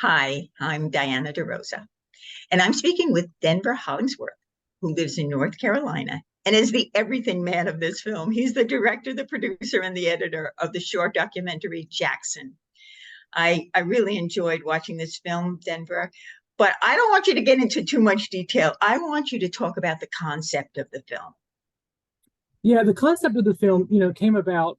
Hi, I'm Diana DeRosa, and I'm speaking with Denver Hollingsworth, who lives in North Carolina and is the everything man of this film. He's the director, the producer, and the editor of the short documentary Jackson. I really enjoyed watching this film, Denver, but I don't want you to get into too much detail. I want you to talk about the concept of the film. Yeah, the concept of the film, came about.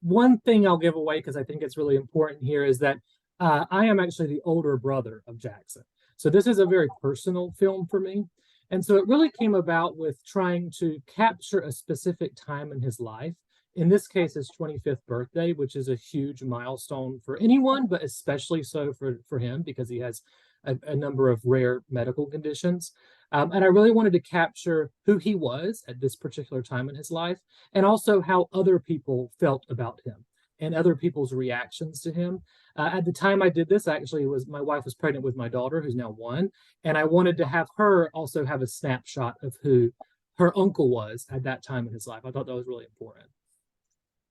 One thing I'll give away because I think it's really important here is that I am actually the older brother of Jackson. So this is a very personal film for me. And so it really came about with trying to capture a specific time in his life. In this case, his 25th birthday, which is a huge milestone for anyone, but especially so for him because he has a number of rare medical conditions. And I really wanted to capture who he was at this particular time in his life and also how other people felt about him and other people's reactions to him. At the time I did this, actually, was my wife was pregnant with my daughter, who's now 1, and I wanted to have her also have a snapshot of who her uncle was at that time in his life. I thought that was really important.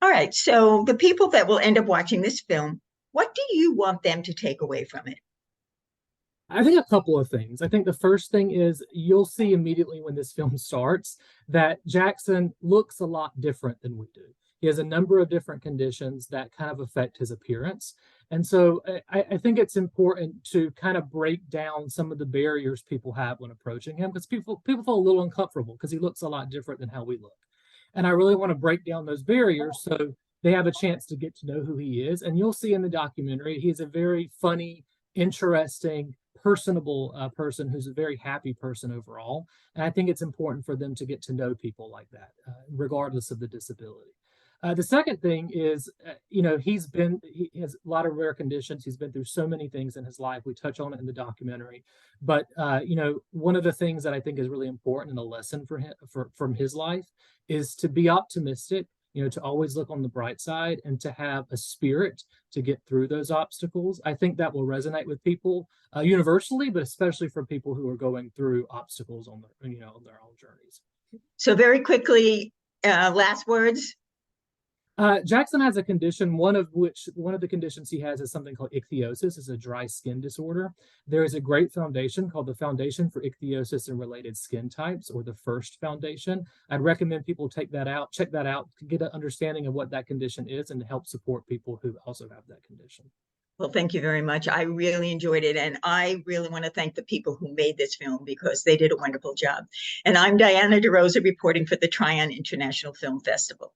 All right, so the people that will end up watching this film, what do you want them to take away from it? I think a couple of things. I think the first thing is you'll see immediately when this film starts that Jackson looks a lot different than we do. He has a number of different conditions that kind of affect his appearance. And so I think it's important to kind of break down some of the barriers people have when approaching him because people feel a little uncomfortable because he looks a lot different than how we look. And I really want to break down those barriers so they have a chance to get to know who he is. And you'll see in the documentary, he's a very funny, interesting, personable person who's a very happy person overall. And I think it's important for them to get to know people like that, regardless of the disability. The second thing is, he has a lot of rare conditions. He's been through so many things in his life. We touch on it in the documentary. But, one of the things that I think is really important and a lesson for him from his life is to be optimistic, to always look on the bright side and to have a spirit to get through those obstacles. I think that will resonate with people universally, but especially for people who are going through obstacles on their own journeys. So very quickly, last words. Jackson has a condition, one of the conditions he has is something called ichthyosis, is a dry skin disorder. There is a great foundation called the Foundation for Ichthyosis and Related Skin Types, or the FIRST Foundation. I'd recommend people check that out, to get an understanding of what that condition is and to help support people who also have that condition. Well, thank you very much. I really enjoyed it. And I really want to thank the people who made this film because they did a wonderful job. And I'm Diana DeRosa reporting for the Tryon International Film Festival.